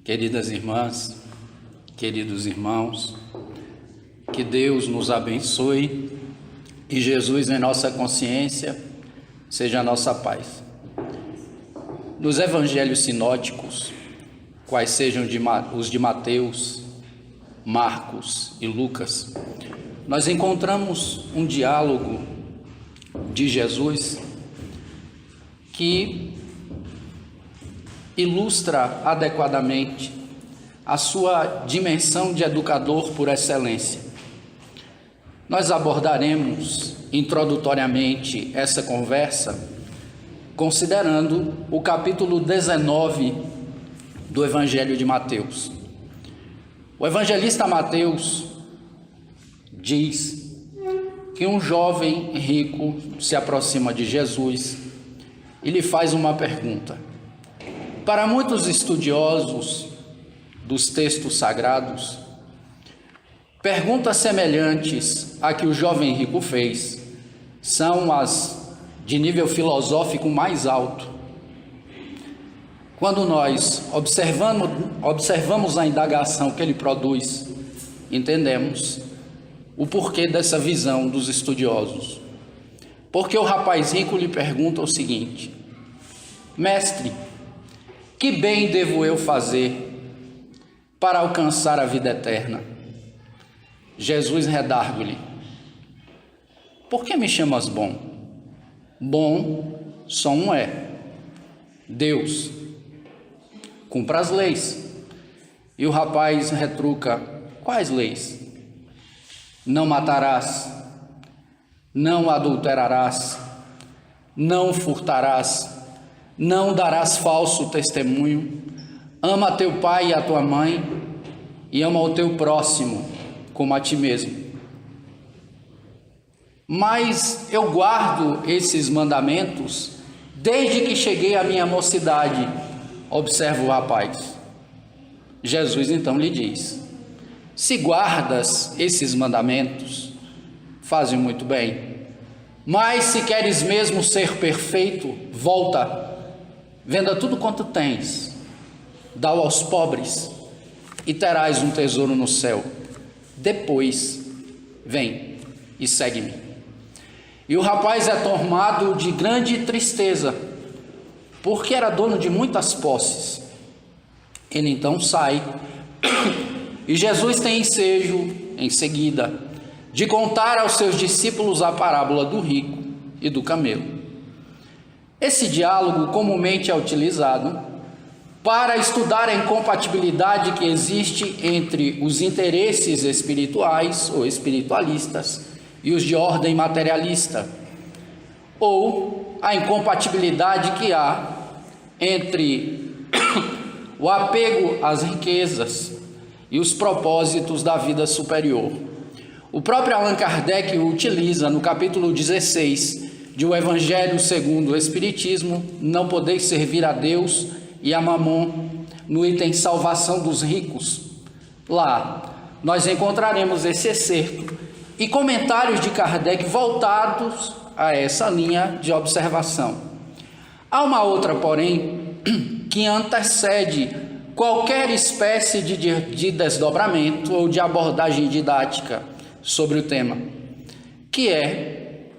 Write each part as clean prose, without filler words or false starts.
Queridas irmãs, queridos irmãos, que Deus nos abençoe e Jesus em nossa consciência seja a nossa paz. Nos evangelhos sinóticos, quais sejam os de Mateus, Marcos e Lucas, nós encontramos um diálogo de Jesus que ilustra adequadamente a sua dimensão de educador por excelência. Nós abordaremos introdutoriamente essa conversa considerando o capítulo 19 do Evangelho de Mateus. O evangelista Mateus diz que um jovem rico se aproxima de Jesus e lhe faz uma pergunta. Para muitos estudiosos dos textos sagrados, perguntas semelhantes à que o jovem rico fez são as de nível filosófico mais alto. Quando nós observamos a indagação que ele produz, entendemos o porquê dessa visão dos estudiosos. Porque o rapaz rico lhe pergunta o seguinte: Mestre, que bem devo eu fazer para alcançar a vida eterna? Jesus redargue-lhe: Por que me chamas bom? Bom só um é: Deus. Cumpra as leis. E o rapaz retruca: Quais leis? Não matarás, não adulterarás, não furtarás, não darás falso testemunho, ama teu pai e a tua mãe, e ama o teu próximo como a ti mesmo. Mas eu guardo esses mandamentos desde que cheguei à minha mocidade, observa o rapaz. Jesus então lhe diz: Se guardas esses mandamentos, fazes muito bem. Mas se queres mesmo ser perfeito, volta, venda tudo quanto tens, dá-o aos pobres e terás um tesouro no céu. Depois, vem e segue-me. E o rapaz é tomado de grande tristeza, porque era dono de muitas posses. Ele então sai e Jesus tem ensejo, em seguida, de contar aos seus discípulos a parábola do rico e do camelo. Esse diálogo comumente é utilizado para estudar a incompatibilidade que existe entre os interesses espirituais ou espiritualistas e os de ordem materialista, ou a incompatibilidade que há entre o apego às riquezas e os propósitos da vida superior. O próprio Allan Kardec o utiliza no capítulo 16 de O Evangelho segundo o Espiritismo, Não podeis servir a Deus e a Mamon, no item Salvação dos Ricos. Lá nós encontraremos esse excerto e comentários de Kardec voltados a essa linha de observação. Há uma outra, porém, que antecede qualquer espécie de desdobramento ou de abordagem didática sobre o tema, que é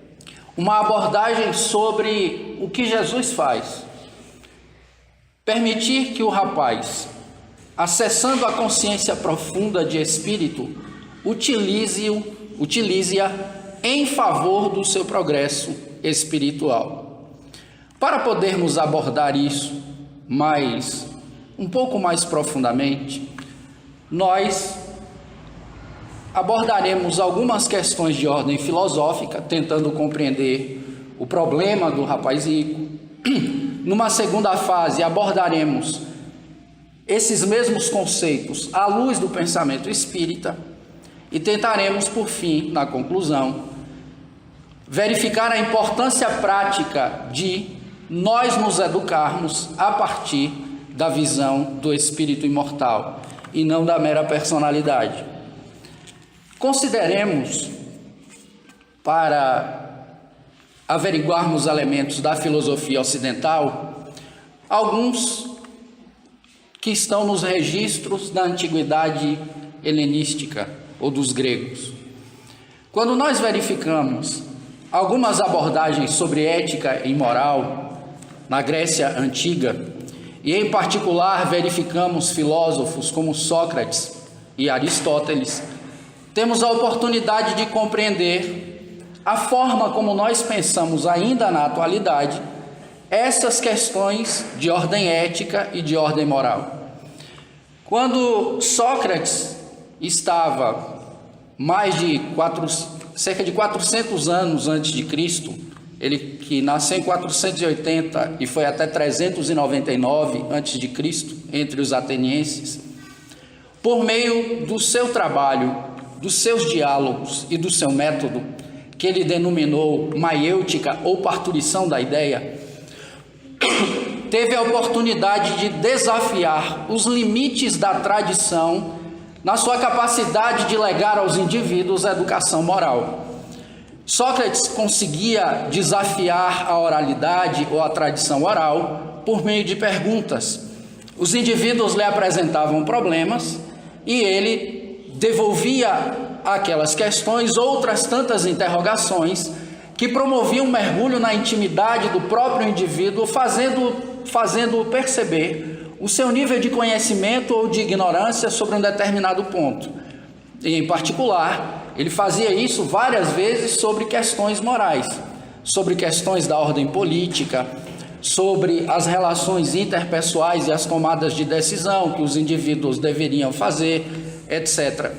uma abordagem sobre o que Jesus faz. Permitir que o rapaz, acessando a consciência profunda de espírito, utilize-a em favor do seu progresso espiritual. Para podermos abordar isso um pouco mais profundamente, nós abordaremos algumas questões de ordem filosófica, tentando compreender o problema do rapaz rico. Numa segunda fase, abordaremos esses mesmos conceitos à luz do pensamento espírita e tentaremos, por fim, na conclusão, verificar a importância prática de nós nos educarmos a partir da visão do espírito imortal e não da mera personalidade. Consideremos, para averiguarmos elementos da filosofia ocidental, alguns que estão nos registros da antiguidade helenística ou dos gregos. Quando nós verificamos algumas abordagens sobre ética e moral na Grécia Antiga, e em particular verificamos filósofos como Sócrates e Aristóteles, temos a oportunidade de compreender a forma como nós pensamos ainda na atualidade essas questões de ordem ética e de ordem moral. Quando Sócrates estava cerca de 400 anos antes de Cristo, ele que nasceu em 480 e foi até 399 antes de Cristo, entre os atenienses, por meio do seu trabalho, dos seus diálogos e do seu método, que ele denominou maiêutica ou parturição da ideia, teve a oportunidade de desafiar os limites da tradição na sua capacidade de legar aos indivíduos a educação moral. Sócrates conseguia desafiar a oralidade ou a tradição oral por meio de perguntas. Os indivíduos lhe apresentavam problemas e ele devolvia àquelas questões outras tantas interrogações que promoviam um mergulho na intimidade do próprio indivíduo, fazendo-o perceber o seu nível de conhecimento ou de ignorância sobre um determinado ponto. E, em particular, ele fazia isso várias vezes sobre questões morais, sobre questões da ordem política, sobre as relações interpessoais e as tomadas de decisão que os indivíduos deveriam fazer, etc.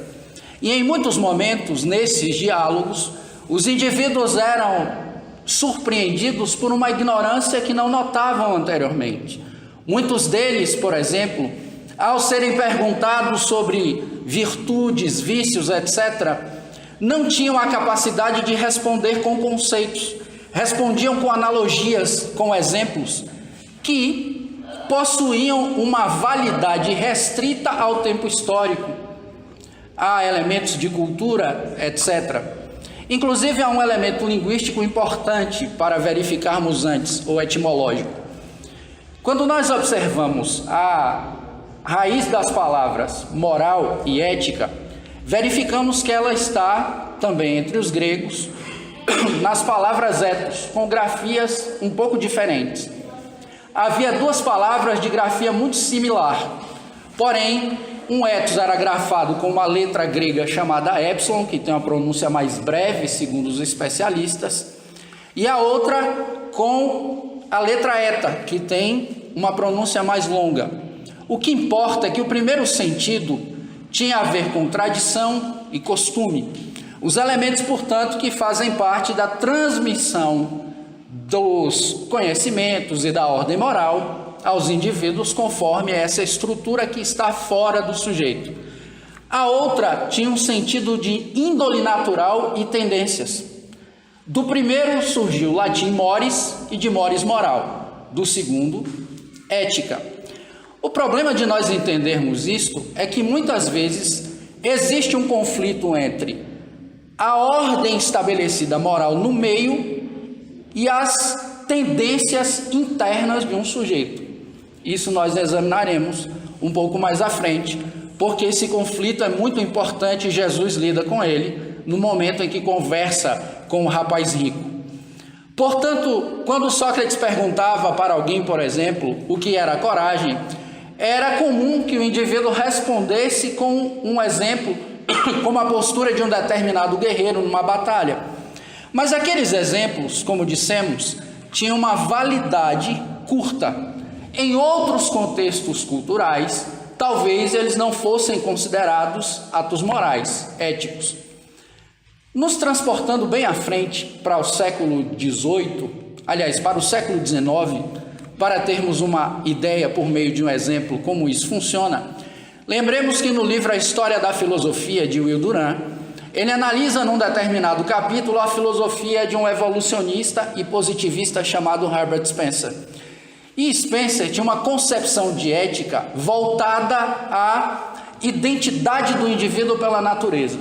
E em muitos momentos, nesses diálogos, os indivíduos eram surpreendidos por uma ignorância que não notavam anteriormente. Muitos deles, por exemplo, ao serem perguntados sobre virtudes, vícios, etc., não tinham a capacidade de responder com conceitos, respondiam com analogias, com exemplos, que possuíam uma validade restrita ao tempo histórico, a elementos de cultura, etc. Inclusive, há um elemento linguístico importante para verificarmos antes, ou etimológico. Quando nós observamos a raiz das palavras moral e ética, verificamos que ela está também entre os gregos nas palavras ethos, com grafias um pouco diferentes. Havia duas palavras de grafia muito similar, porém, um ethos era grafado com uma letra grega chamada epsilon, que tem uma pronúncia mais breve, segundo os especialistas, e a outra com a letra eta, que tem uma pronúncia mais longa. O que importa é que o primeiro sentido tinha a ver com tradição e costume. Os elementos, portanto, que fazem parte da transmissão dos conhecimentos e da ordem moral aos indivíduos conforme essa estrutura que está fora do sujeito. A outra tinha um sentido de índole natural e tendências. Do primeiro surgiu o latim mores e de mores moral. Do segundo, ética. O problema de nós entendermos isto é que muitas vezes existe um conflito entre a ordem estabelecida moral no meio e as tendências internas de um sujeito. Isso nós examinaremos um pouco mais à frente, porque esse conflito é muito importante e Jesus lida com ele no momento em que conversa com o rapaz rico. Portanto, quando Sócrates perguntava para alguém, por exemplo, o que era coragem, era comum que o indivíduo respondesse com um exemplo, como a postura de um determinado guerreiro numa batalha. Mas aqueles exemplos, como dissemos, tinham uma validade curta. Em outros contextos culturais, talvez eles não fossem considerados atos morais, éticos. Nos transportando bem à frente para o século XVIII, aliás, para o século XIX, para termos uma ideia por meio de um exemplo como isso funciona, lembremos que no livro A História da Filosofia, de Will Durant, ele analisa num determinado capítulo a filosofia de um evolucionista e positivista chamado Herbert Spencer. E Spencer tinha uma concepção de ética voltada à identidade do indivíduo pela natureza.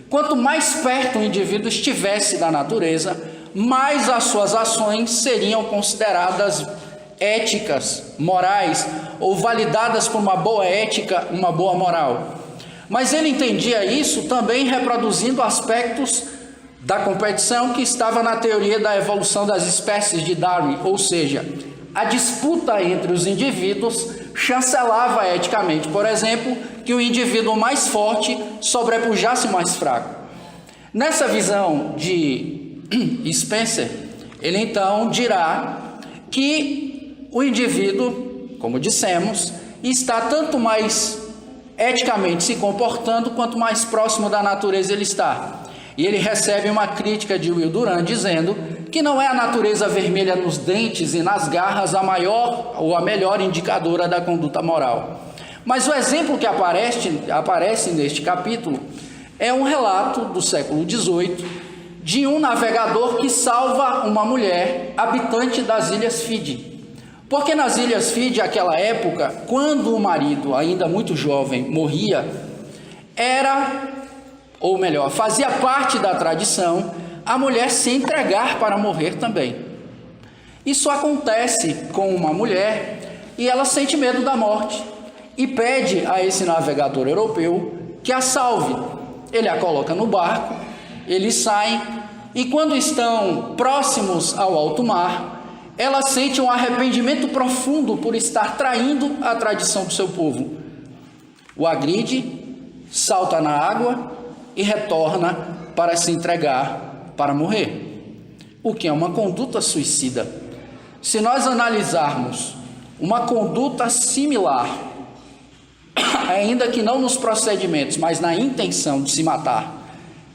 Quanto mais perto o indivíduo estivesse da natureza, mais as suas ações seriam consideradas éticas, morais, ou validadas por uma boa ética, uma boa moral. Mas ele entendia isso também reproduzindo aspectos da competição que estava na teoria da evolução das espécies de Darwin, ou seja, a disputa entre os indivíduos chancelava eticamente, por exemplo, que o indivíduo mais forte sobrepujasse o mais fraco. Nessa visão de Spencer, ele então dirá que o indivíduo, como dissemos, está tanto mais eticamente se comportando quanto mais próximo da natureza ele está. E ele recebe uma crítica de Will Durant dizendo que não é a natureza vermelha nos dentes e nas garras a maior ou a melhor indicadora da conduta moral. Mas o exemplo que aparece neste capítulo é um relato do século XVIII de um navegador que salva uma mulher habitante das Ilhas Fiji. Porque nas Ilhas Fiji, naquela época, quando o marido, ainda muito jovem, morria, fazia parte da tradição a mulher se entregar para morrer também. Isso acontece com uma mulher e ela sente medo da morte e pede a esse navegador europeu que a salve. Ele a coloca no barco, eles saem e quando estão próximos ao alto mar, ela sente um arrependimento profundo por estar traindo a tradição do seu povo. O agride, salta na água e retorna para se entregar para morrer, o que é uma conduta suicida. Se nós analisarmos uma conduta similar, ainda que não nos procedimentos, mas na intenção de se matar,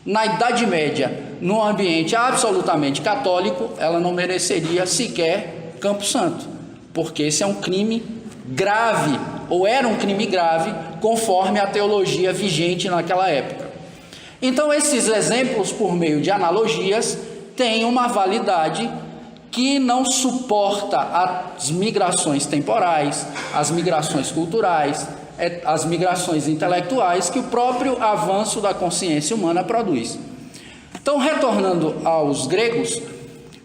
na Idade Média, num ambiente absolutamente católico, ela não mereceria sequer Campo Santo, porque esse é um crime grave, ou era um crime grave, conforme a teologia vigente naquela época. Então, esses exemplos, por meio de analogias, têm uma validade que não suporta as migrações temporais, as migrações culturais, as migrações intelectuais que o próprio avanço da consciência humana produz. Então, retornando aos gregos,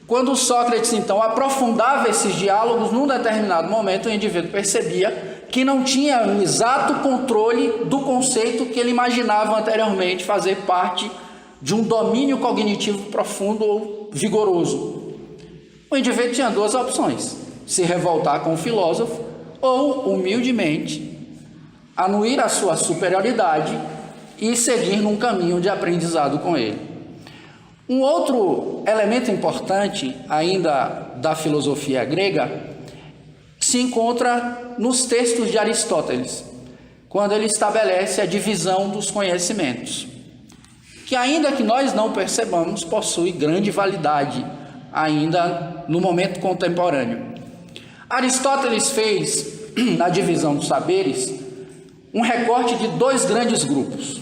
quando Sócrates, então, aprofundava esses diálogos, num determinado momento o indivíduo percebia que não tinha um exato controle do conceito que ele imaginava anteriormente fazer parte de um domínio cognitivo profundo ou vigoroso. O indivíduo tinha duas opções: se revoltar com o filósofo ou, humildemente, anuir a sua superioridade e seguir num caminho de aprendizado com ele. Um outro elemento importante, ainda da filosofia grega, se encontra nos textos de Aristóteles, quando ele estabelece a divisão dos conhecimentos, que ainda que nós não percebamos, possui grande validade ainda no momento contemporâneo. Aristóteles fez, na divisão dos saberes, um recorte de dois grandes grupos.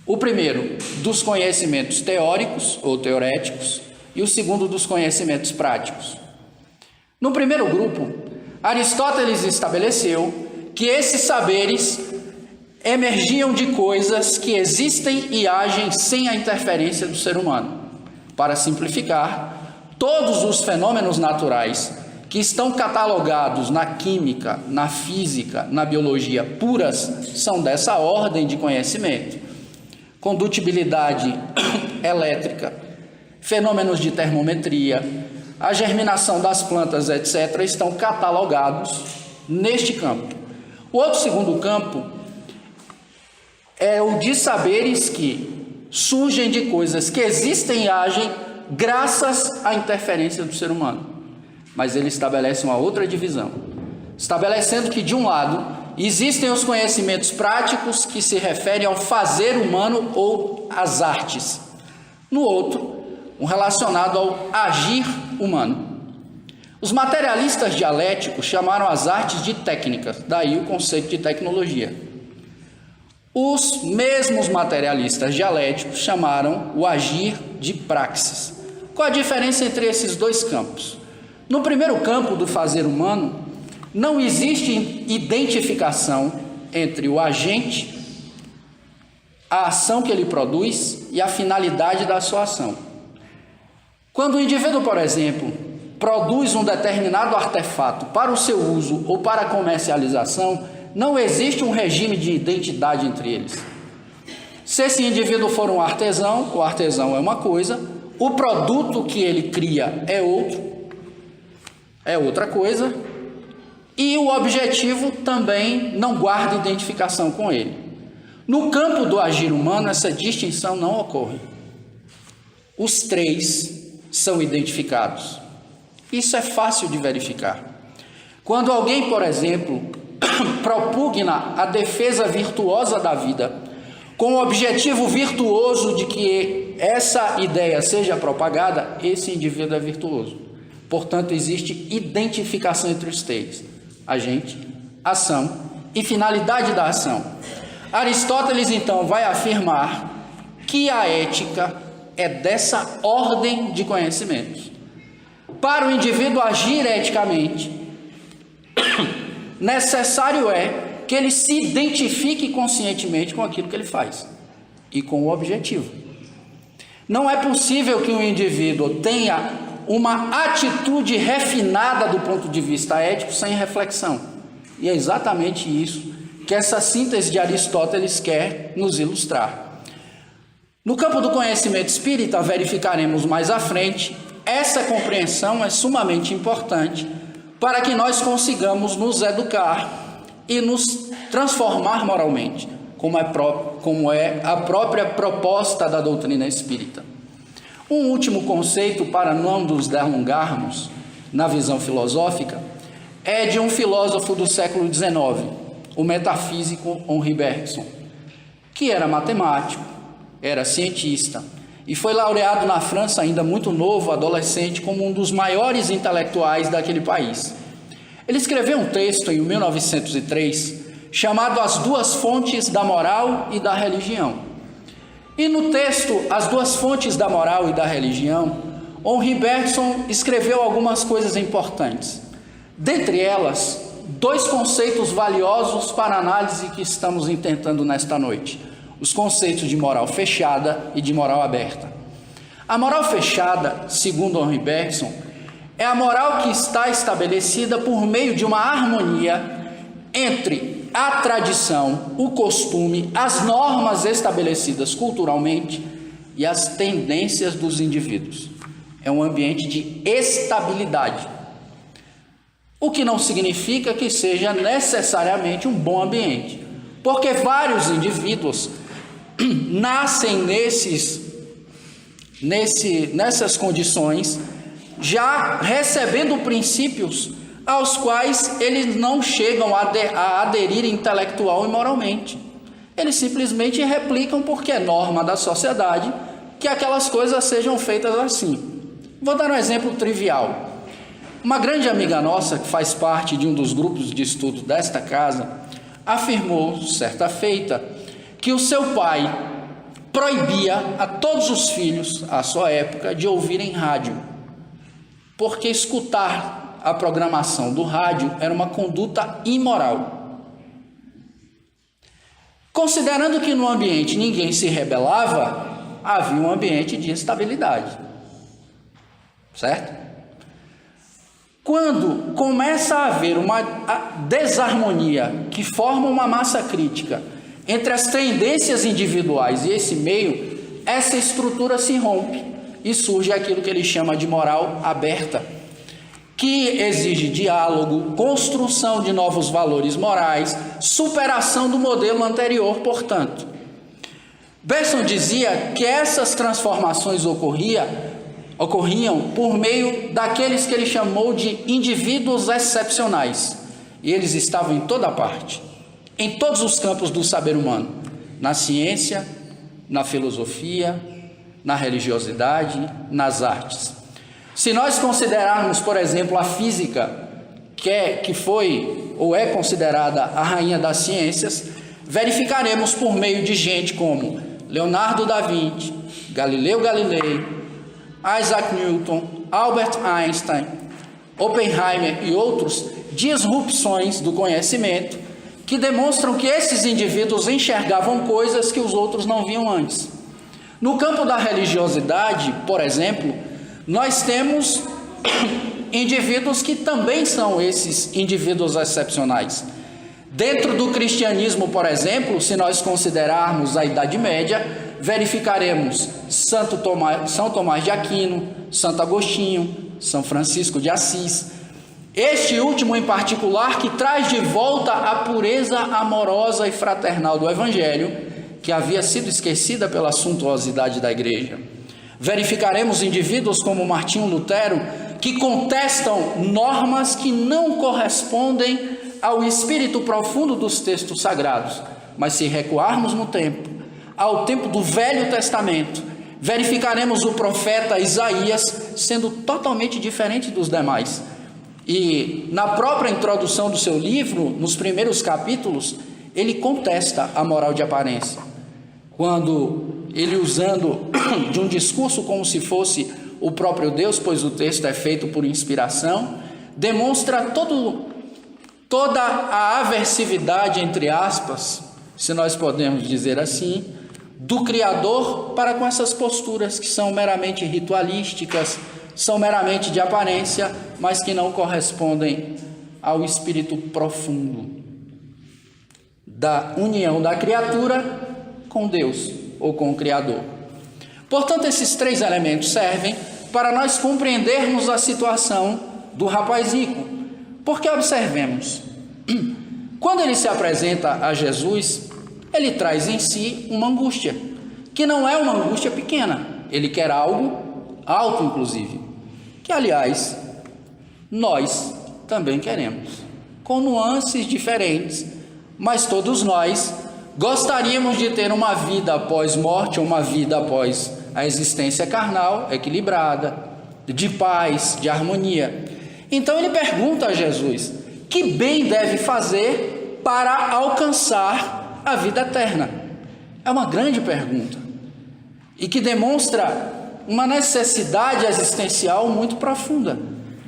O primeiro, dos conhecimentos teóricos ou teoréticos, e o segundo, dos conhecimentos práticos. No primeiro grupo, Aristóteles estabeleceu que esses saberes emergiam de coisas que existem e agem sem a interferência do ser humano. Para simplificar, todos os fenômenos naturais que estão catalogados na química, na física, na biologia puras, são dessa ordem de conhecimento. Condutibilidade elétrica, fenômenos de termometria, a germinação das plantas, etc., estão catalogados neste campo. O outro segundo campo é o de saberes que surgem de coisas que existem e agem graças à interferência do ser humano. Mas ele estabelece uma outra divisão, estabelecendo que, de um lado, existem os conhecimentos práticos que se referem ao fazer humano ou às artes. No outro, um relacionado ao agir humano. Os materialistas dialéticos chamaram as artes de técnicas, daí o conceito de tecnologia. Os mesmos materialistas dialéticos chamaram o agir de praxis. Qual a diferença entre esses dois campos? No primeiro campo do fazer humano, não existe identificação entre o agente, a ação que ele produz e a finalidade da sua ação. Quando o indivíduo, por exemplo, produz um determinado artefato para o seu uso ou para a comercialização, não existe um regime de identidade entre eles. Se esse indivíduo for um artesão, o artesão é uma coisa, o produto que ele cria é outra coisa, e o objetivo também não guarda identificação com ele. No campo do agir humano, essa distinção não ocorre. Os três são identificados. Isso é fácil de verificar. Quando alguém, por exemplo, propugna a defesa virtuosa da vida, com o objetivo virtuoso de que essa ideia seja propagada, esse indivíduo é virtuoso. Portanto, existe identificação entre os três: agente, ação e finalidade da ação. Aristóteles, então, vai afirmar que a ética é dessa ordem de conhecimentos. Para o indivíduo agir eticamente, necessário é que ele se identifique conscientemente com aquilo que ele faz e com o objetivo. Não é possível que um indivíduo tenha uma atitude refinada do ponto de vista ético sem reflexão. E é exatamente isso que essa síntese de Aristóteles quer nos ilustrar. No campo do conhecimento espírita, verificaremos mais à frente, essa compreensão é sumamente importante para que nós consigamos nos educar e nos transformar moralmente, como é a própria proposta da doutrina espírita. Um último conceito, para não nos delongarmos na visão filosófica, é de um filósofo do século XIX, o metafísico Henri Bergson, que era matemático, era cientista e foi laureado na França, ainda muito novo, adolescente, como um dos maiores intelectuais daquele país. Ele escreveu um texto em 1903 chamado As Duas Fontes da Moral e da Religião. E no texto As Duas Fontes da Moral e da Religião, Henri Bergson escreveu algumas coisas importantes. Dentre elas, dois conceitos valiosos para a análise que estamos intentando nesta noite: os conceitos de moral fechada e de moral aberta. A moral fechada, segundo Henri Bergson, é a moral que está estabelecida por meio de uma harmonia entre a tradição, o costume, as normas estabelecidas culturalmente e as tendências dos indivíduos. É um ambiente de estabilidade, o que não significa que seja necessariamente um bom ambiente, porque vários indivíduos nascem nessas condições, já recebendo princípios aos quais eles não chegam a aderir intelectual e moralmente. Eles simplesmente replicam porque é norma da sociedade que aquelas coisas sejam feitas assim. Vou dar um exemplo trivial. Uma grande amiga nossa, que faz parte de um dos grupos de estudo desta casa, afirmou, certa feita, que o seu pai proibia a todos os filhos, à sua época, de ouvirem rádio, porque escutar a programação do rádio era uma conduta imoral. Considerando que no ambiente ninguém se rebelava, havia um ambiente de estabilidade, certo? Quando começa a haver uma desarmonia que forma uma massa crítica entre as tendências individuais e esse meio, essa estrutura se rompe e surge aquilo que ele chama de moral aberta, que exige diálogo, construção de novos valores morais, superação do modelo anterior, portanto. Bergson dizia que essas transformações ocorriam por meio daqueles que ele chamou de indivíduos excepcionais, e eles estavam em toda parte, em todos os campos do saber humano, na ciência, na filosofia, na religiosidade, nas artes. Se nós considerarmos, por exemplo, a física, que foi ou é considerada a rainha das ciências, verificaremos por meio de gente como Leonardo da Vinci, Galileu Galilei, Isaac Newton, Albert Einstein, Oppenheimer e outros, disrupções do conhecimento que demonstram que esses indivíduos enxergavam coisas que os outros não viam antes. No campo da religiosidade, por exemplo, nós temos indivíduos que também são esses indivíduos excepcionais. Dentro do cristianismo, por exemplo, se nós considerarmos a Idade Média, verificaremos São Tomás de Aquino, Santo Agostinho, São Francisco de Assis. Este último em particular, que traz de volta a pureza amorosa e fraternal do Evangelho, que havia sido esquecida pela suntuosidade da igreja. Verificaremos indivíduos como Martinho Lutero, que contestam normas que não correspondem ao espírito profundo dos textos sagrados. Mas se recuarmos no tempo, ao tempo do Velho Testamento, verificaremos o profeta Isaías sendo totalmente diferente dos demais. E na própria introdução do seu livro, nos primeiros capítulos, ele contesta a moral de aparência. Quando ele, usando de um discurso como se fosse o próprio Deus, pois o texto é feito por inspiração, demonstra toda a aversividade, entre aspas, se nós podemos dizer assim, do Criador para com essas posturas que são meramente ritualísticas, são meramente de aparência, mas que não correspondem ao espírito profundo da união da criatura com Deus ou com o Criador. Portanto, esses três elementos servem para nós compreendermos a situação do rapaz rico. Porque observemos, quando ele se apresenta a Jesus, ele traz em si uma angústia, que não é uma angústia pequena, ele quer algo alto, inclusive, que, aliás, nós também queremos, com nuances diferentes, mas todos nós gostaríamos de ter uma vida após morte, ou uma vida após a existência carnal, equilibrada, de paz, de harmonia. Então ele pergunta a Jesus, que bem deve fazer para alcançar a vida eterna? É uma grande pergunta, e que demonstra uma necessidade existencial muito profunda.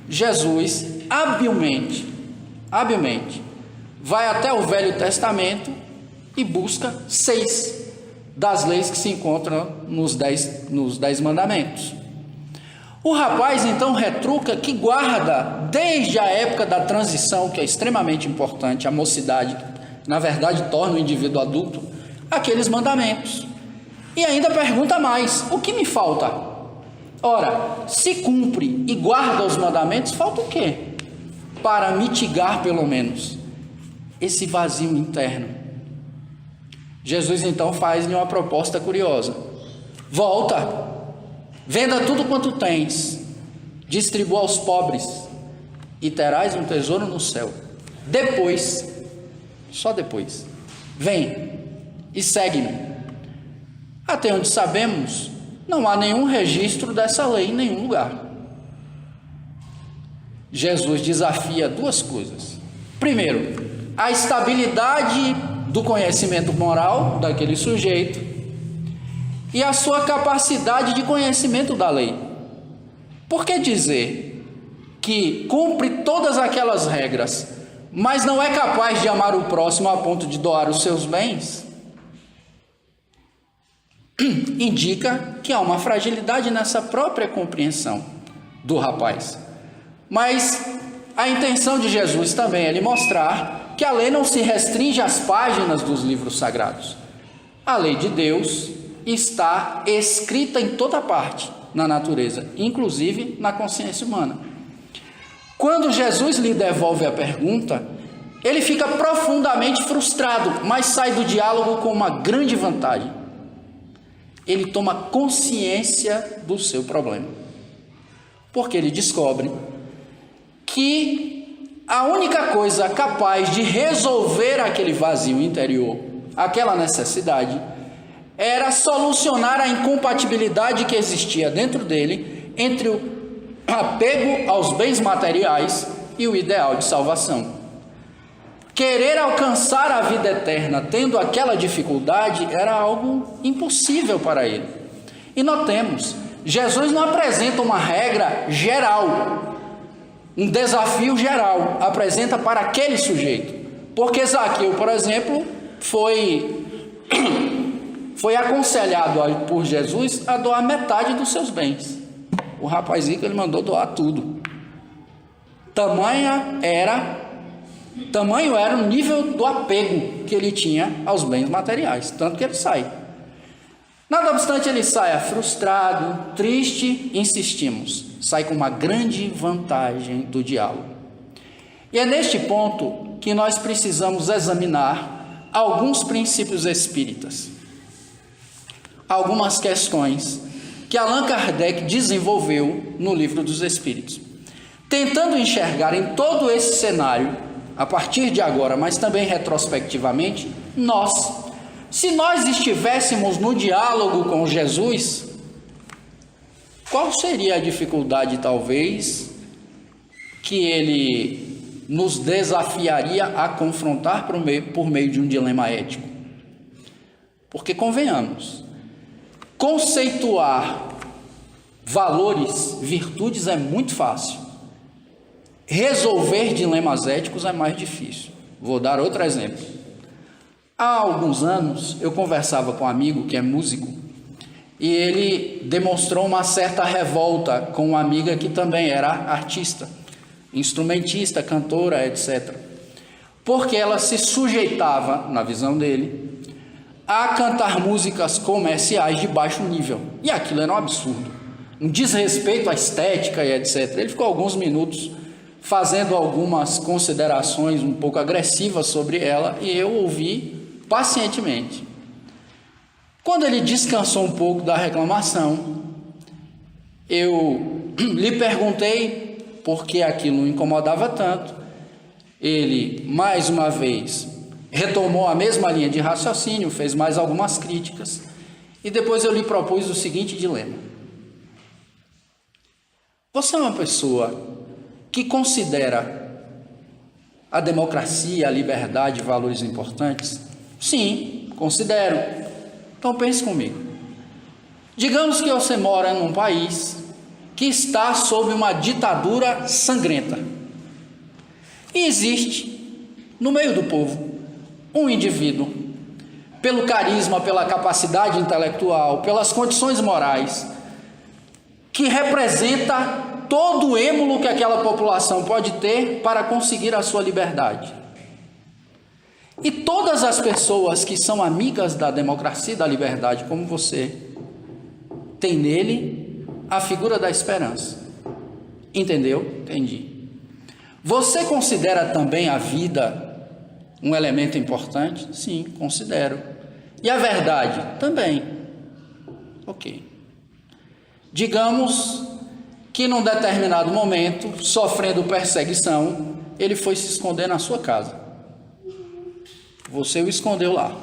Jesus, habilmente, vai até o Velho Testamento e busca 6 das leis que se encontram nos 10 mandamentos. O rapaz então retruca que guarda, desde a época da transição, que é extremamente importante, a mocidade, na verdade, torna o indivíduo adulto, aqueles mandamentos. E ainda pergunta mais, o que me falta? Ora, se cumpre e guarda os mandamentos, falta o quê? Para mitigar, pelo menos, esse vazio interno. Jesus então faz-lhe uma proposta curiosa. Volta, venda tudo quanto tens, distribua aos pobres e terás um tesouro no céu. Depois, só depois, vem e segue-me. Até onde sabemos, não há nenhum registro dessa lei em nenhum lugar. Jesus desafia 2 coisas. Primeiro, a estabilidade do conhecimento moral daquele sujeito e a sua capacidade de conhecimento da lei. Por que dizer que cumpre todas aquelas regras, mas não é capaz de amar o próximo a ponto de doar os seus bens? Indica que há uma fragilidade nessa própria compreensão do rapaz. Mas a intenção de Jesus também é lhe mostrar que a lei não se restringe às páginas dos livros sagrados. A lei de Deus está escrita em toda parte na natureza, inclusive na consciência humana. Quando Jesus lhe devolve a pergunta, ele fica profundamente frustrado, mas sai do diálogo com uma grande vantagem. Ele toma consciência do seu problema, porque ele descobre que a única coisa capaz de resolver aquele vazio interior, aquela necessidade, era solucionar a incompatibilidade que existia dentro dele entre o apego aos bens materiais e o ideal de salvação. Querer alcançar a vida eterna tendo aquela dificuldade era algo impossível para ele. E notemos, Jesus não apresenta uma regra geral, um desafio geral, apresenta para aquele sujeito. Porque Zaqueu, por exemplo, foi aconselhado por Jesus a doar metade dos seus bens. O rapaz rico, ele mandou doar tudo. Tamanho era o nível do apego que ele tinha aos bens materiais, tanto que ele sai. Nada obstante, ele sai frustrado, triste, insistimos. Sai com uma grande vantagem do diálogo. E é neste ponto que nós precisamos examinar alguns princípios espíritas, algumas questões que Allan Kardec desenvolveu no Livro dos Espíritos, tentando enxergar em todo esse cenário, a partir de agora, mas também retrospectivamente, se nós estivéssemos no diálogo com Jesus, qual seria a dificuldade, talvez, que ele nos desafiaria a confrontar por meio de um dilema ético? Porque, convenhamos, conceituar valores, virtudes é muito fácil. Resolver dilemas éticos é mais difícil. Vou dar outro exemplo. Há alguns anos, eu conversava com um amigo que é músico e ele demonstrou uma certa revolta com uma amiga que também era artista, instrumentista, cantora, etc. Porque ela se sujeitava, na visão dele, a cantar músicas comerciais de baixo nível. E aquilo era um absurdo, um desrespeito à estética e etc. Ele ficou alguns minutos fazendo algumas considerações um pouco agressivas sobre ela e eu ouvi pacientemente. Quando ele descansou um pouco da reclamação, eu lhe perguntei por que aquilo o incomodava tanto. Ele, mais uma vez, retomou a mesma linha de raciocínio, fez mais algumas críticas, e depois eu lhe propus o seguinte dilema. Você é uma pessoa que considera a democracia, a liberdade, valores importantes? Sim, considero. Então pense comigo. Digamos que você mora num país que está sob uma ditadura sangrenta. E existe, no meio do povo, um indivíduo, pelo carisma, pela capacidade intelectual, pelas condições morais, que representa todo o êmulo que aquela população pode ter para conseguir a sua liberdade. E todas as pessoas que são amigas da democracia e da liberdade, como você, tem nele a figura da esperança. Entendeu? Entendi. Você considera também a vida um elemento importante? Sim, considero. E a verdade? Também. Ok. Digamos que num determinado momento, sofrendo perseguição, ele foi se esconder na sua casa. Você o escondeu lá.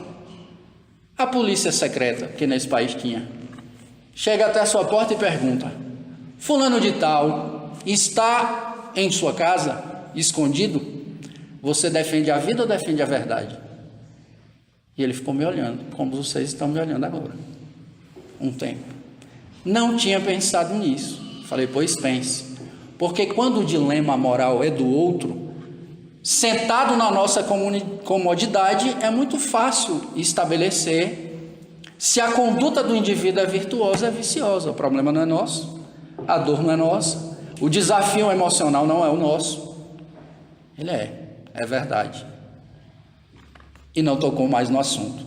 A polícia secreta, que nesse país tinha, chega até a sua porta e pergunta: fulano de tal está em sua casa, escondido? Você defende a vida ou defende a verdade? E ele ficou me olhando, como vocês estão me olhando agora. Um tempo. Não tinha pensado nisso. Falei, pois pense. Porque quando o dilema moral é do outro, sentado na nossa comodidade, é muito fácil estabelecer se a conduta do indivíduo é virtuosa ou é viciosa. O problema não é nosso, a dor não é nossa, o desafio emocional não é o nosso. Ele é verdade. E não tocou mais no assunto.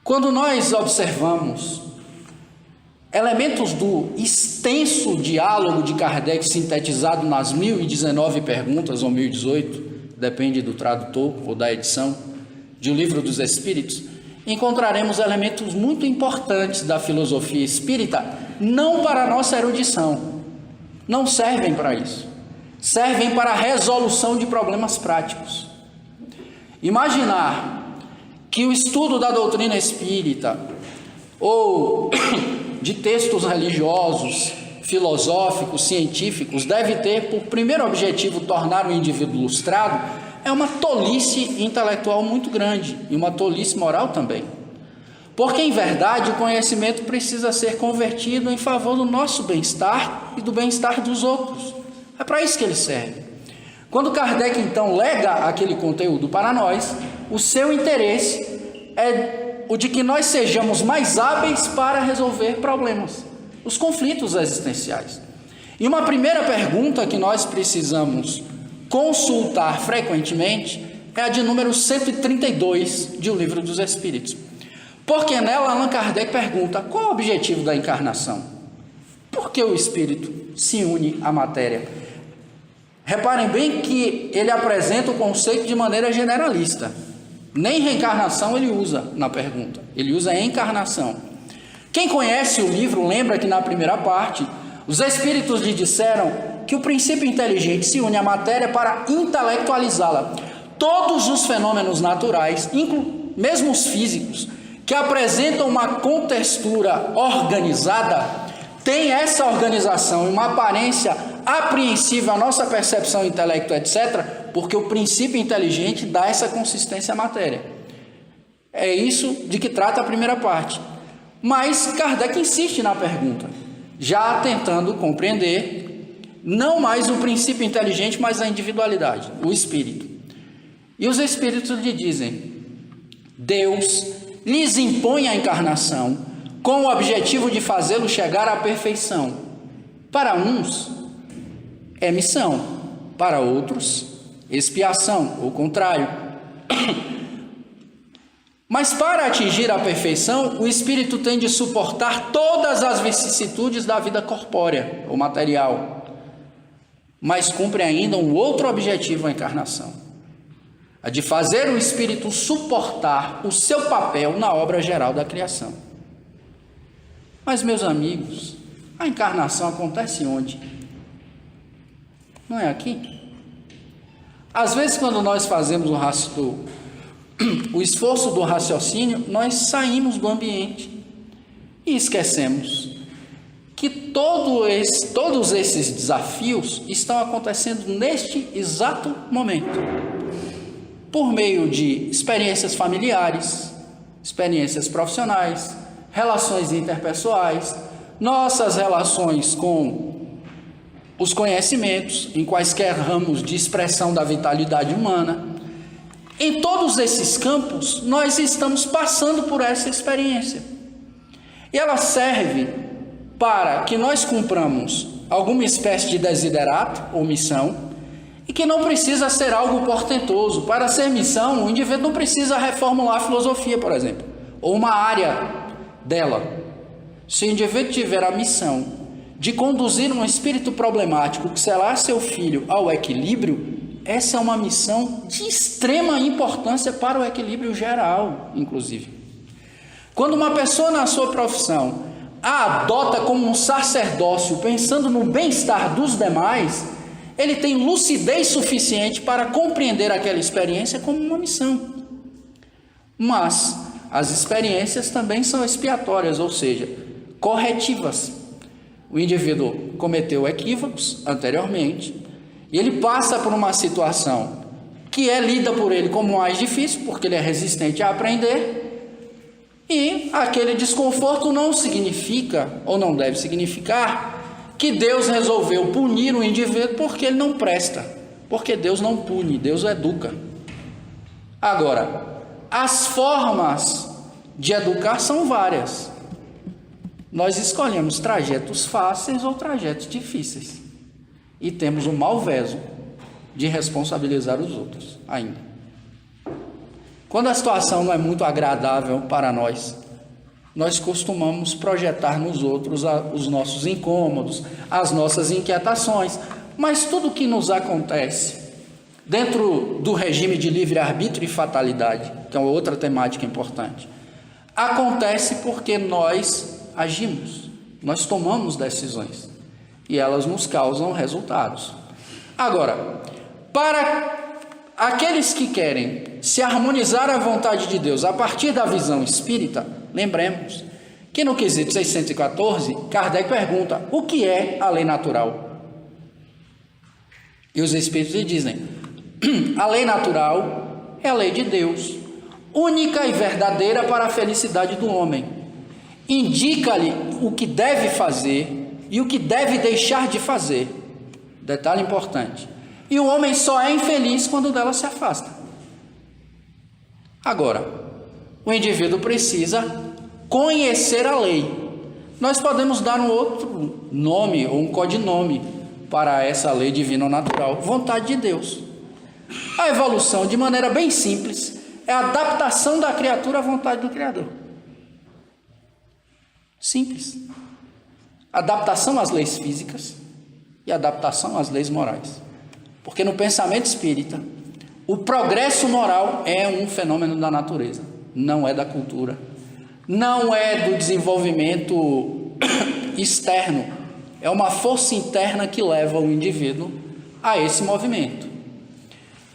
Quando nós observamos elementos do extenso diálogo de Kardec sintetizado nas 1019 perguntas ou 1018, depende do tradutor ou da edição, de O Livro dos Espíritos, encontraremos elementos muito importantes da filosofia espírita, não para a nossa erudição, não servem para isso, servem para a resolução de problemas práticos. Imaginar que o estudo da doutrina espírita ou de textos religiosos, filosóficos, científicos, deve ter por primeiro objetivo tornar o indivíduo ilustrado, é uma tolice intelectual muito grande e uma tolice moral também. Porque, em verdade, o conhecimento precisa ser convertido em favor do nosso bem-estar e do bem-estar dos outros. É para isso que ele serve. Quando Kardec, então, lega aquele conteúdo para nós, o seu interesse é o de que nós sejamos mais hábeis para resolver problemas, os conflitos existenciais. E uma primeira pergunta que nós precisamos consultar frequentemente é a de número 132 de O Livro dos Espíritos. Porque nela Allan Kardec pergunta: qual é o objetivo da encarnação? Por que o espírito se une à matéria? Reparem bem que ele apresenta o conceito de maneira generalista. Nem reencarnação ele usa na pergunta, ele usa encarnação. Quem conhece o livro lembra que na primeira parte, os espíritos lhe disseram que o princípio inteligente se une à matéria para intelectualizá-la. Todos os fenômenos naturais, mesmo os físicos, que apresentam uma contextura organizada, têm essa organização e uma aparência apreensível à nossa percepção intelectual, etc., porque o princípio inteligente dá essa consistência à matéria. É isso de que trata a primeira parte. Mas Kardec insiste na pergunta, já tentando compreender não mais o princípio inteligente, mas a individualidade, o espírito. E os espíritos lhe dizem: Deus lhes impõe a encarnação com o objetivo de fazê-lo chegar à perfeição. Para uns é missão, para outros expiação, ou contrário. Mas para atingir a perfeição, o espírito tem de suportar todas as vicissitudes da vida corpórea ou material. Mas cumpre ainda um outro objetivo a encarnação: a de fazer o espírito suportar o seu papel na obra geral da criação. Mas, meus amigos, a encarnação acontece onde? Não é aqui? Às vezes, quando nós fazemos o esforço do raciocínio, nós saímos do ambiente e esquecemos que todos esses desafios estão acontecendo neste exato momento, por meio de experiências familiares, experiências profissionais, relações interpessoais, nossas relações com os conhecimentos, em quaisquer ramos de expressão da vitalidade humana. Em todos esses campos, nós estamos passando por essa experiência. E ela serve para que nós cumpramos alguma espécie de desiderato ou missão, e que não precisa ser algo portentoso. Para ser missão, o indivíduo não precisa reformular a filosofia, por exemplo, ou uma área dela. Se o indivíduo tiver a missão de conduzir um espírito problemático, que será seu filho, ao equilíbrio, essa é uma missão de extrema importância para o equilíbrio geral, inclusive. Quando uma pessoa na sua profissão a adota como um sacerdócio, pensando no bem-estar dos demais, ele tem lucidez suficiente para compreender aquela experiência como uma missão. Mas as experiências também são expiatórias, ou seja, corretivas. O indivíduo cometeu equívocos anteriormente e ele passa por uma situação que é lida por ele como mais difícil, porque ele é resistente a aprender, e aquele desconforto não significa, ou não deve significar, que Deus resolveu punir o indivíduo porque ele não presta, porque Deus não pune, Deus educa. Agora, as formas de educar são várias. Nós escolhemos trajetos fáceis ou trajetos difíceis. E temos o malveso de responsabilizar os outros ainda. Quando a situação não é muito agradável para nós, nós costumamos projetar nos outros os nossos incômodos, as nossas inquietações. Mas tudo que nos acontece dentro do regime de livre-arbítrio e fatalidade, que é outra temática importante, acontece porque nós agimos, nós tomamos decisões e elas nos causam resultados. Agora, para aqueles que querem se harmonizar à vontade de Deus a partir da visão espírita, lembremos que no quesito 614, Kardec pergunta: o que é a lei natural? E os espíritos lhe dizem: a lei natural é a lei de Deus, única e verdadeira para a felicidade do homem. Indica-lhe o que deve fazer e o que deve deixar de fazer. Detalhe importante. E o homem só é infeliz quando dela se afasta. Agora, o indivíduo precisa conhecer a lei. Nós podemos dar um outro nome ou um codinome para essa lei divina natural? Vontade de Deus. A evolução, de maneira bem simples, é a adaptação da criatura à vontade do Criador. Simples. Adaptação às leis físicas e adaptação às leis morais. Porque no pensamento espírita, o progresso moral é um fenômeno da natureza, não é da cultura, não é do desenvolvimento externo, é uma força interna que leva o indivíduo a esse movimento.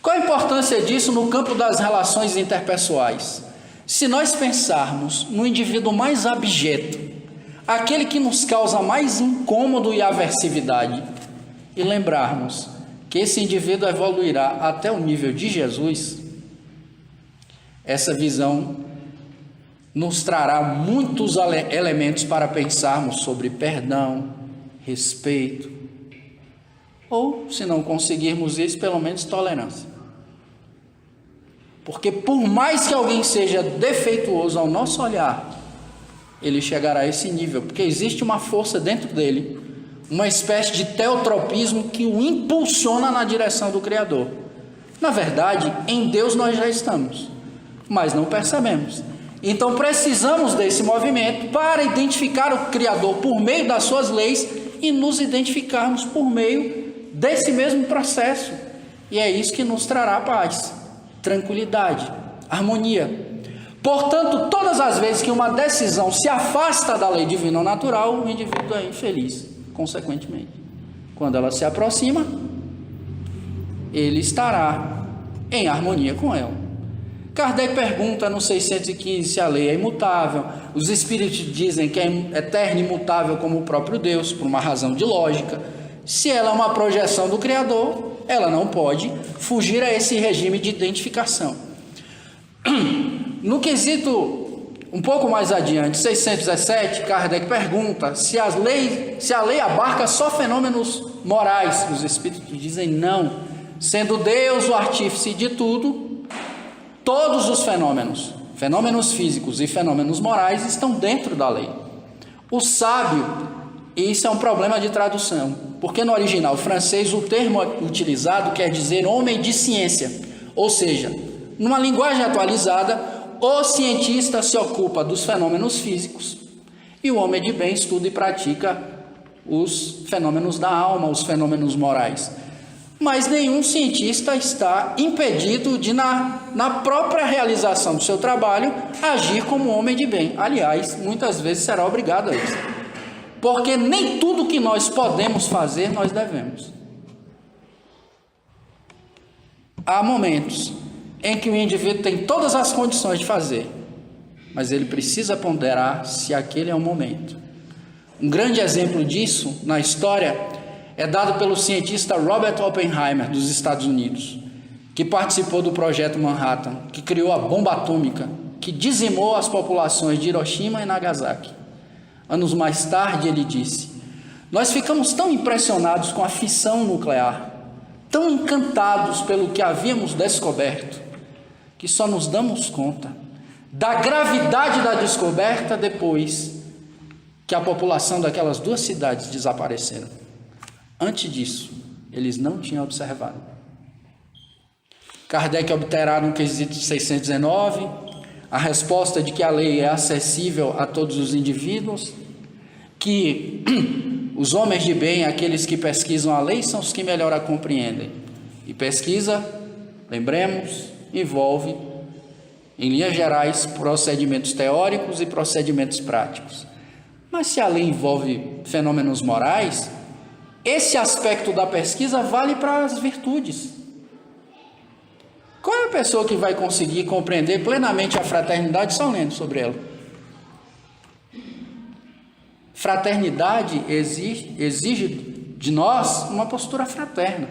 Qual a importância disso no campo das relações interpessoais? Se nós pensarmos no indivíduo mais abjeto, aquele que nos causa mais incômodo e aversividade, e lembrarmos que esse indivíduo evoluirá até o nível de Jesus, essa visão nos trará muitos elementos para pensarmos sobre perdão, respeito, ou, se não conseguirmos isso, pelo menos tolerância. Porque por mais que alguém seja defeituoso ao nosso olhar, ele chegará a esse nível, porque existe uma força dentro dele, uma espécie de teotropismo que o impulsiona na direção do Criador. Na verdade, em Deus nós já estamos, mas não percebemos. Então precisamos desse movimento para identificar o Criador por meio das suas leis e nos identificarmos por meio desse mesmo processo. E é isso que nos trará paz, tranquilidade, harmonia. Portanto, todas as vezes que uma decisão se afasta da lei divina ou natural, o indivíduo é infeliz, consequentemente. Quando ela se aproxima, ele estará em harmonia com ela. Kardec pergunta no 615 se a lei é imutável. Os espíritos dizem que é eterna e imutável como o próprio Deus, por uma razão de lógica. Se ela é uma projeção do Criador, ela não pode fugir a esse regime de identificação. No quesito um pouco mais adiante, 617, Kardec pergunta se a lei abarca só fenômenos morais. Os espíritos dizem não. Sendo Deus o artífice de tudo, todos os fenômenos físicos e fenômenos morais estão dentro da lei. O sábio, e isso é um problema de tradução, porque no original francês o termo utilizado quer dizer homem de ciência, ou seja, numa linguagem atualizada, o cientista se ocupa dos fenômenos físicos e o homem de bem estuda e pratica os fenômenos da alma, os fenômenos morais. Mas nenhum cientista está impedido de, na própria realização do seu trabalho, agir como homem de bem. Aliás, muitas vezes será obrigado a isso. Porque nem tudo que nós podemos fazer, nós devemos. Há momentos em que o indivíduo tem todas as condições de fazer, mas ele precisa ponderar se aquele é o momento. Um grande exemplo disso na história é dado pelo cientista Robert Oppenheimer, dos Estados Unidos, que participou do projeto Manhattan, que criou a bomba atômica, que dizimou as populações de Hiroshima e Nagasaki. Anos mais tarde ele disse: nós ficamos tão impressionados com a fissão nuclear, tão encantados pelo que havíamos descoberto, que só nos damos conta da gravidade da descoberta depois que a população daquelas duas cidades desapareceram. Antes disso, eles não tinham observado. Kardec obterá no quesito 619 a resposta de que a lei é acessível a todos os indivíduos, que os homens de bem, aqueles que pesquisam a lei, são os que melhor a compreendem. E pesquisa, lembremos, envolve, em linhas gerais, procedimentos teóricos e procedimentos práticos. Mas se a lei envolve fenômenos morais, esse aspecto da pesquisa vale para as virtudes. Qual é a pessoa que vai conseguir compreender plenamente a fraternidade só lendo sobre ela? Fraternidade exige de nós uma postura fraterna.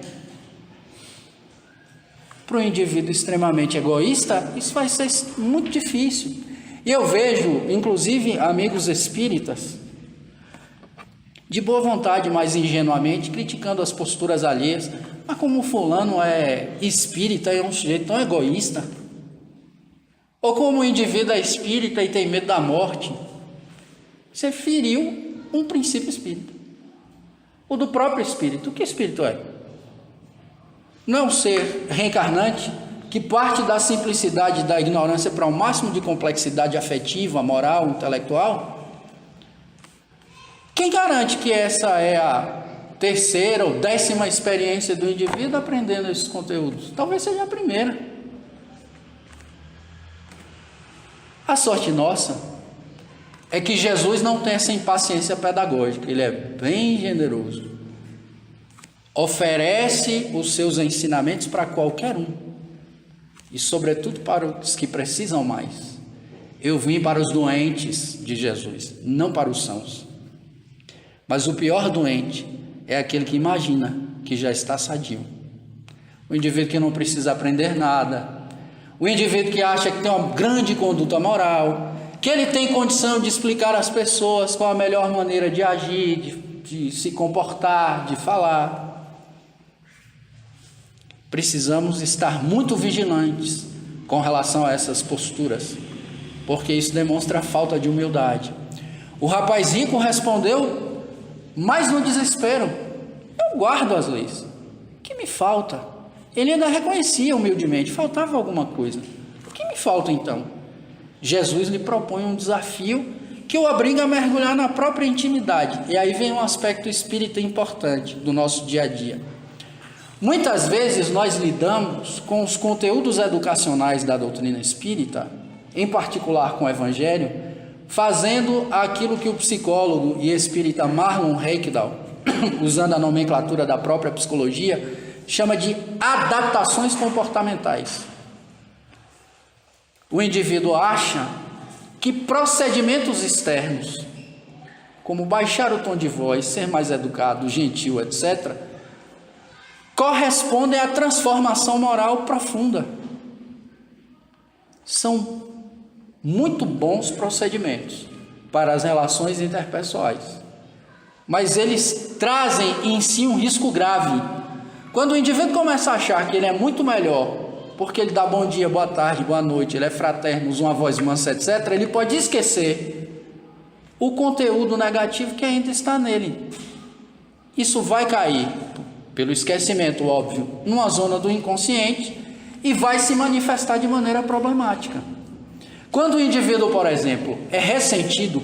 Para um indivíduo extremamente egoísta, isso vai ser muito difícil. E eu vejo, inclusive, amigos espíritas, de boa vontade, mas ingenuamente, criticando as posturas alheias. Mas como o fulano é espírita e é um sujeito tão egoísta? Ou como o indivíduo é espírita e tem medo da morte? Você feriu um princípio espírita. O do próprio espírito. O que espírito é? Não é um ser reencarnante que parte da simplicidade da ignorância para o máximo de complexidade afetiva, moral, intelectual? Quem garante que essa é a terceira ou 10ª experiência do indivíduo aprendendo esses conteúdos? Talvez seja a primeira. A sorte nossa é que Jesus não tem essa impaciência pedagógica, ele é bem generoso. Oferece os seus ensinamentos para qualquer um, e sobretudo para os que precisam mais. Eu vim para os doentes de Jesus, não para os sãos. Mas o pior doente é aquele que imagina que já está sadio. O indivíduo que não precisa aprender nada, o indivíduo que acha que tem uma grande conduta moral, que ele tem condição de explicar às pessoas qual a melhor maneira de agir, de se comportar, de falar. Precisamos estar muito vigilantes com relação a essas posturas, porque isso demonstra a falta de humildade. O rapaz rico respondeu, mas no desespero: eu guardo as leis, o que me falta? Ele ainda reconhecia humildemente, faltava alguma coisa. O que me falta então? Jesus lhe propõe um desafio que o obriga a mergulhar na própria intimidade. E aí vem um aspecto espírita importante do nosso dia a dia. Muitas vezes nós lidamos com os conteúdos educacionais da doutrina espírita, em particular com o Evangelho, fazendo aquilo que o psicólogo e espírita Marlon Reikdal, usando a nomenclatura da própria psicologia, chama de adaptações comportamentais. O indivíduo acha que procedimentos externos, como baixar o tom de voz, ser mais educado, gentil, etc., correspondem à transformação moral profunda. São muito bons procedimentos para as relações interpessoais, mas eles trazem em si um risco grave. Quando o indivíduo começa a achar que ele é muito melhor, porque ele dá bom dia, boa tarde, boa noite, ele é fraterno, usa uma voz mansa, etc., ele pode esquecer o conteúdo negativo que ainda está nele. Isso vai cair, pelo esquecimento, óbvio, numa zona do inconsciente e vai se manifestar de maneira problemática. Quando o indivíduo, por exemplo, é ressentido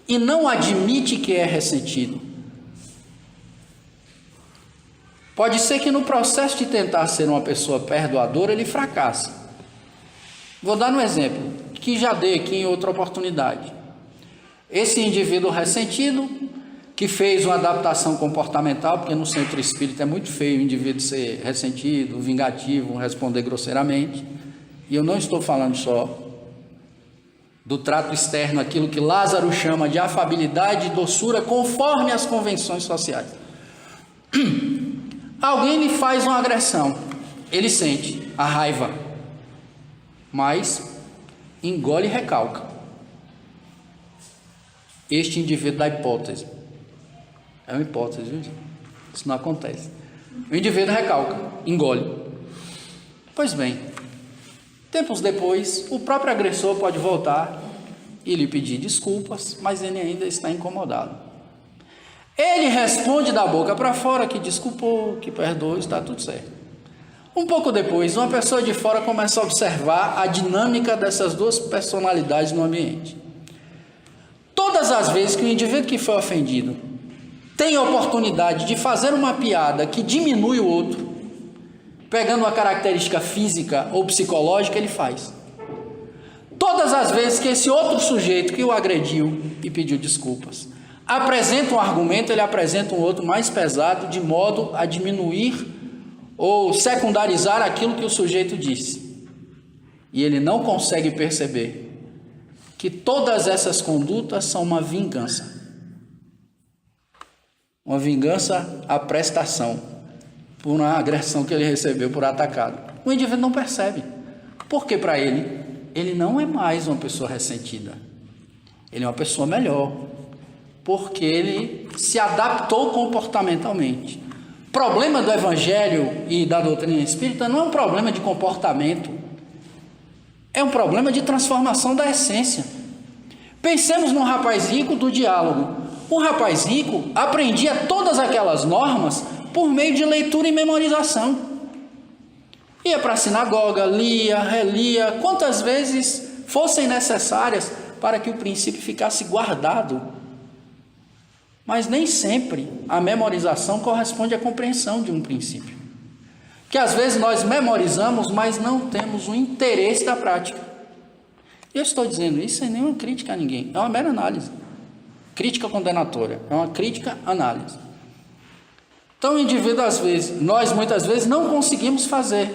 e não admite que é ressentido, pode ser que no processo de tentar ser uma pessoa perdoadora, ele fracasse. Vou dar um exemplo, que já dei aqui em outra oportunidade. Esse indivíduo ressentido, que fez uma adaptação comportamental, porque no centro espírita é muito feio o indivíduo ser ressentido, vingativo, responder grosseiramente. E eu não estou falando só do trato externo, aquilo que Lázaro chama de afabilidade e doçura, conforme as convenções sociais. Alguém lhe faz uma agressão, ele sente a raiva, mas engole e recalca. Este indivíduo da hipótese, é uma hipótese, viu? Isso não acontece. O indivíduo recalca, engole. Pois bem, tempos depois, o próprio agressor pode voltar e lhe pedir desculpas, mas ele ainda está incomodado. Ele responde da boca para fora que desculpou, que perdoou, está tudo certo. Um pouco depois, uma pessoa de fora começa a observar a dinâmica dessas duas personalidades no ambiente. Todas as vezes que o indivíduo que foi ofendido tem a oportunidade de fazer uma piada que diminui o outro, pegando uma característica física ou psicológica, ele faz. Todas as vezes que esse outro sujeito que o agrediu e pediu desculpas apresenta um argumento, ele apresenta um outro mais pesado, de modo a diminuir ou secundarizar aquilo que o sujeito disse. E ele não consegue perceber que todas essas condutas são uma vingança. Uma vingança à prestação por uma agressão que ele recebeu por atacado. O indivíduo não percebe, porque para ele não é mais uma pessoa ressentida, ele é uma pessoa melhor, porque ele se adaptou comportamentalmente. O problema do Evangelho e da doutrina espírita não é um problema de comportamento, é um problema de transformação da essência. Pensemos num rapaz rico do diálogo. O rapaz rico aprendia todas aquelas normas por meio de leitura e memorização. Ia para a sinagoga, lia, relia, quantas vezes fossem necessárias para que o princípio ficasse guardado. Mas nem sempre a memorização corresponde à compreensão de um princípio. Que às vezes nós memorizamos, mas não temos o interesse da prática. Eu estou dizendo isso sem nenhuma crítica a ninguém, é uma mera análise. Crítica condenatória, é uma crítica análise. Então o indivíduo às vezes, nós muitas vezes não conseguimos fazer,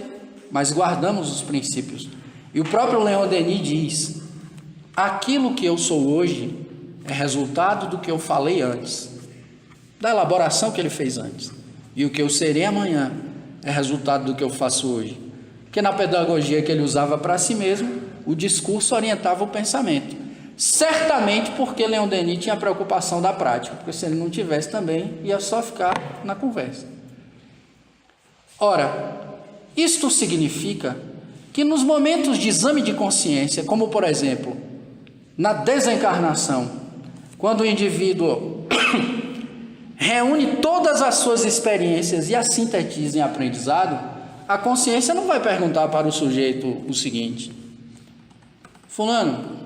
mas guardamos os princípios. E o próprio Leon Denis diz: aquilo que eu sou hoje é resultado do que eu falei antes, da elaboração que ele fez antes. E o que eu serei amanhã é resultado do que eu faço hoje. Porque na pedagogia que ele usava para si mesmo, o discurso orientava o pensamento. Certamente porque Leon Denis tinha a preocupação da prática, porque se ele não tivesse também, ia só ficar na conversa. Ora, isto significa que nos momentos de exame de consciência, como por exemplo, na desencarnação, quando o indivíduo reúne todas as suas experiências e as sintetiza em aprendizado, a consciência não vai perguntar para o sujeito o seguinte: fulano,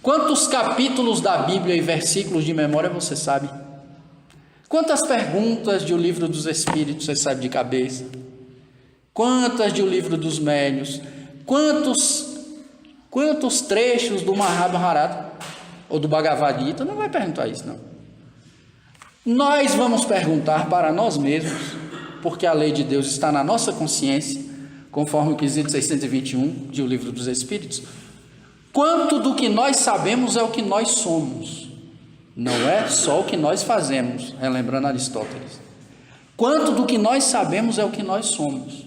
quantos capítulos da Bíblia e versículos de memória você sabe? Quantas perguntas de O Livro dos Espíritos você sabe de cabeça? Quantas de O Livro dos Médiuns? Quantos trechos do Mahabharata ou do Bhagavad Gita? Não vai perguntar isso, não. Nós vamos perguntar para nós mesmos, porque a lei de Deus está na nossa consciência, conforme o quesito 621 de O Livro dos Espíritos. Quanto do que nós sabemos é o que nós somos, não é só o que nós fazemos, relembrando Aristóteles. Quanto do que nós sabemos é o que nós somos,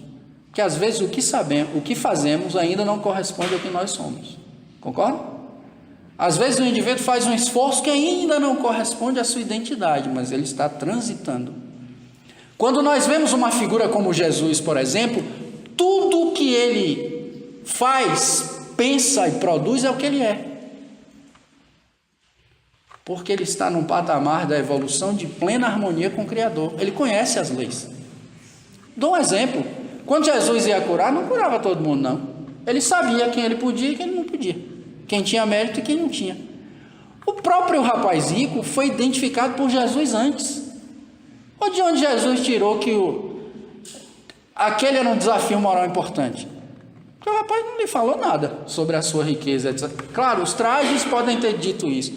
que às vezes o que sabemos, o que fazemos ainda não corresponde ao que nós somos. Concorda? Às vezes o indivíduo faz um esforço que ainda não corresponde à sua identidade, mas ele está transitando. Quando nós vemos uma figura como Jesus, por exemplo, tudo o que ele faz, pensa e produz é o que ele é. Porque ele está num patamar da evolução de plena harmonia com o Criador. Ele conhece as leis. Dou um exemplo. Quando Jesus ia curar, não curava todo mundo, não. Ele sabia quem ele podia e quem ele não podia. Quem tinha mérito e quem não tinha. O próprio rapaz rico foi identificado por Jesus antes. Ou de onde Jesus tirou que aquele era um desafio moral importante? Porque o rapaz não lhe falou nada sobre a sua riqueza, etc. Claro, os trajes podem ter dito isso.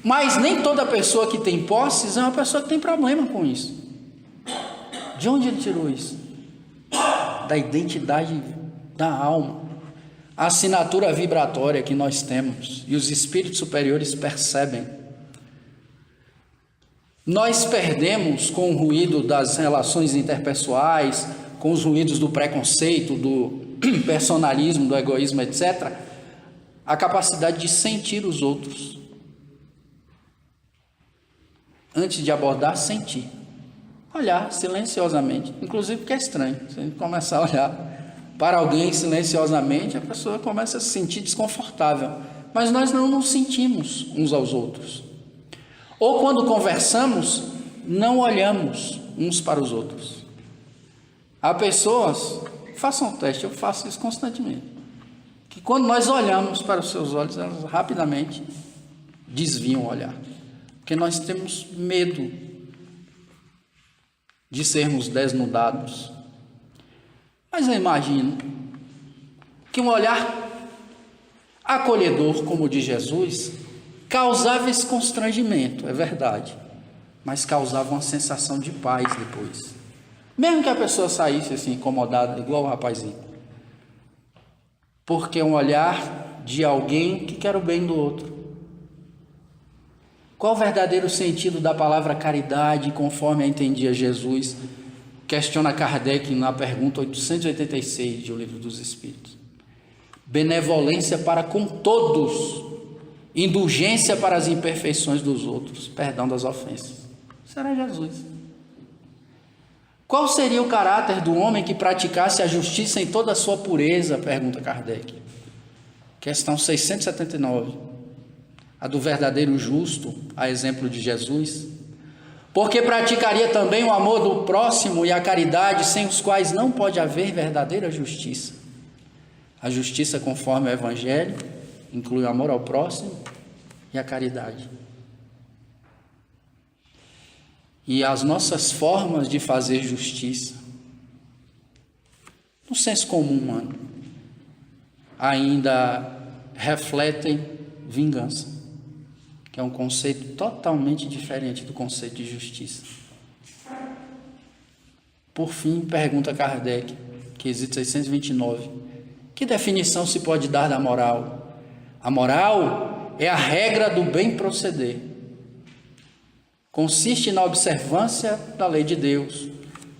Mas nem toda pessoa que tem posses é uma pessoa que tem problema com isso. De onde ele tirou isso? Da identidade da alma. A assinatura vibratória que nós temos e os espíritos superiores percebem. Nós perdemos com o ruído das relações interpessoais, com os ruídos do preconceito, do personalismo, do egoísmo, etc., a capacidade de sentir os outros. Antes de abordar, sentir. Olhar silenciosamente, inclusive porque é estranho. Se a gente começar a olhar para alguém silenciosamente, a pessoa começa a se sentir desconfortável. Mas nós não nos sentimos uns aos outros. Ou quando conversamos, não olhamos uns para os outros. Há pessoas, façam um teste, eu faço isso constantemente, que quando nós olhamos para os seus olhos, elas rapidamente desviam o olhar. Porque nós temos medo de sermos desnudados. Mas eu imagino que um olhar acolhedor como o de Jesus causava esse constrangimento, é verdade, mas causava uma sensação de paz depois. Mesmo que a pessoa saísse assim incomodada, igual o rapazinho. Porque é um olhar de alguém que quer o bem do outro. Qual o verdadeiro sentido da palavra caridade, conforme a entendia Jesus? Questiona Kardec na pergunta 886 de O Livro dos Espíritos. Benevolência para com todos, indulgência para as imperfeições dos outros, perdão das ofensas. Será Jesus. Qual seria o caráter do homem que praticasse a justiça em toda a sua pureza? Pergunta Kardec. Questão 679. a do verdadeiro justo, a exemplo de Jesus, porque praticaria também o amor do próximo e a caridade, sem os quais não pode haver verdadeira justiça. A justiça conforme o Evangelho inclui o amor ao próximo e a caridade. E as nossas formas de fazer justiça, no senso comum humano, ainda refletem vingança, que é um conceito totalmente diferente do conceito de justiça. Por fim, pergunta Kardec, quesito 629, que definição se pode dar da moral? A moral é a regra do bem proceder. Consiste na observância da lei de Deus,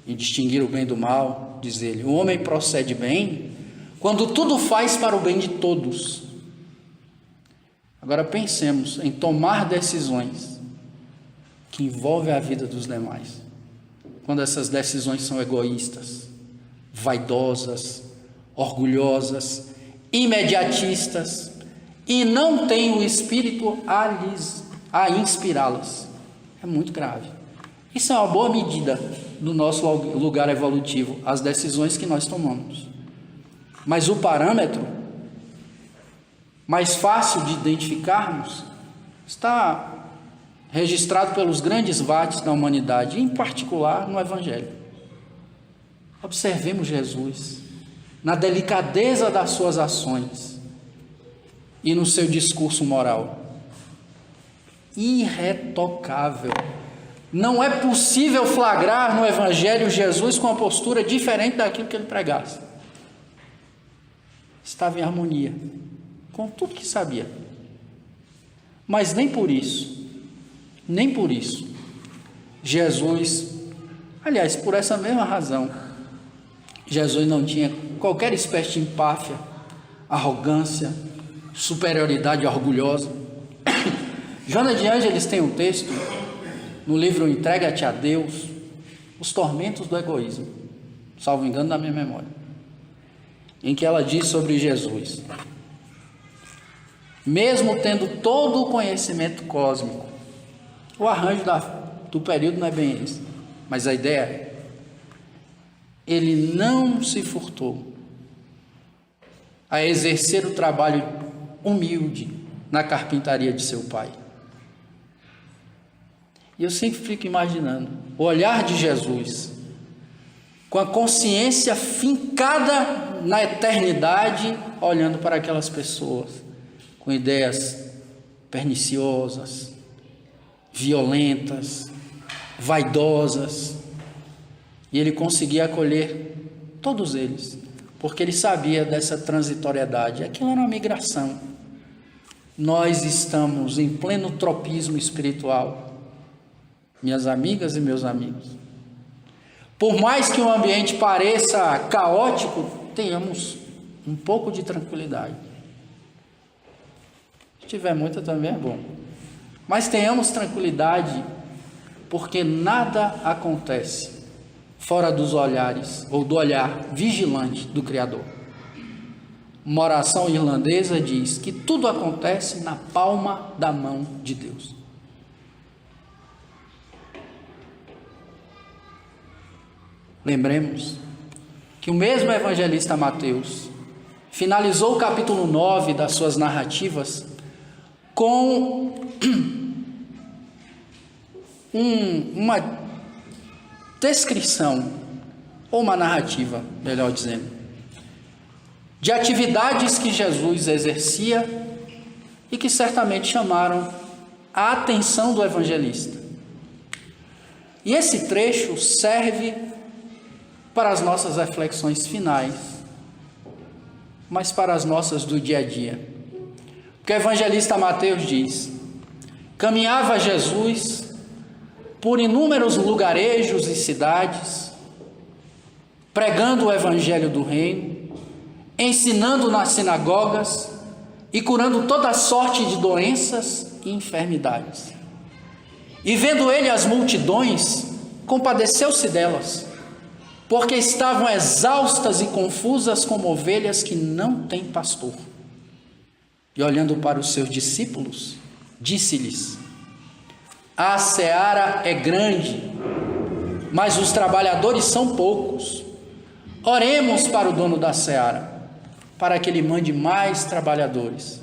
em distinguir o bem do mal, diz ele. O homem procede bem quando tudo faz para o bem de todos. Agora pensemos em tomar decisões que envolvem a vida dos demais. Quando essas decisões são egoístas, vaidosas, orgulhosas, imediatistas e não têm o espírito a inspirá-las. É muito grave. Isso é uma boa medida do nosso lugar evolutivo, as decisões que nós tomamos. Mas o parâmetro mais fácil de identificarmos está registrado pelos grandes vates da humanidade, em particular no Evangelho. Observemos Jesus na delicadeza das suas ações e no seu discurso moral. Irretocável. Não é possível flagrar no Evangelho Jesus com uma postura diferente daquilo que ele pregasse. Estava em harmonia com tudo que sabia. Mas nem por isso, Jesus, aliás, por essa mesma razão, Jesus não tinha qualquer espécie de empáfia, arrogância, superioridade orgulhosa. Joana de Ângeles tem um texto no livro Entrega-te a Deus, Os Tormentos do Egoísmo, salvo engano da minha memória, em que ela diz sobre Jesus: mesmo tendo todo o conhecimento cósmico, o arranjo do período não é bem esse, mas a ideia é, ele não se furtou a exercer o trabalho humilde na carpintaria de seu pai. E eu sempre fico imaginando o olhar de Jesus, com a consciência fincada na eternidade, olhando para aquelas pessoas com ideias perniciosas, violentas, vaidosas, e ele conseguia acolher todos eles, porque ele sabia dessa transitoriedade. Aquilo era uma migração. Nós estamos em pleno tropismo espiritual, minhas amigas e meus amigos. Por mais que o ambiente pareça caótico, tenhamos um pouco de tranquilidade. Se tiver muita também é bom. Mas tenhamos tranquilidade, porque nada acontece fora dos olhares, ou do olhar vigilante do Criador. Uma oração irlandesa diz que tudo acontece na palma da mão de Deus. Lembremos que o mesmo evangelista Mateus finalizou o capítulo 9 das suas narrativas com uma descrição, ou uma narrativa, melhor dizendo, de atividades que Jesus exercia e que certamente chamaram a atenção do evangelista. E esse trecho serve para as nossas reflexões finais, mas para as nossas do dia a dia. Porque o evangelista Mateus diz: caminhava Jesus por inúmeros lugarejos e cidades, pregando o evangelho do reino, ensinando nas sinagogas e curando toda sorte de doenças e enfermidades. E vendo ele as multidões, compadeceu-se delas, porque estavam exaustas e confusas como ovelhas que não têm pastor. E olhando para os seus discípulos, Disse-lhes: a seara é grande, mas os trabalhadores são poucos. Oremos para o dono da seara, para que ele mande mais trabalhadores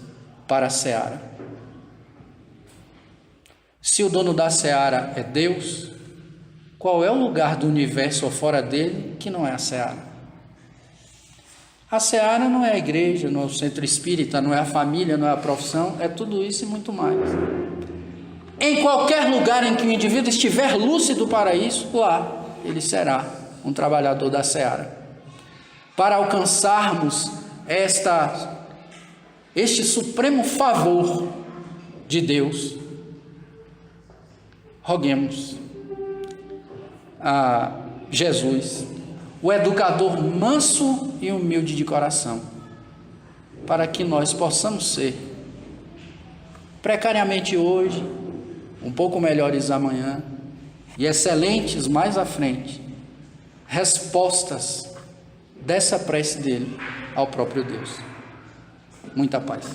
para a seara. Se o dono da seara é Deus, qual é o lugar do universo ou fora dele que não é a seara? A seara não é a igreja, não é o centro espírita, não é a família, não é a profissão, é tudo isso e muito mais. Em qualquer lugar em que o indivíduo estiver lúcido para isso, lá ele será um trabalhador da seara. Para alcançarmos este supremo favor de Deus, roguemos a Jesus, o educador manso e humilde de coração, para que nós possamos ser, precariamente hoje, um pouco melhores amanhã e excelentes mais à frente, respostas dessa prece dele ao próprio Deus. Muita paz.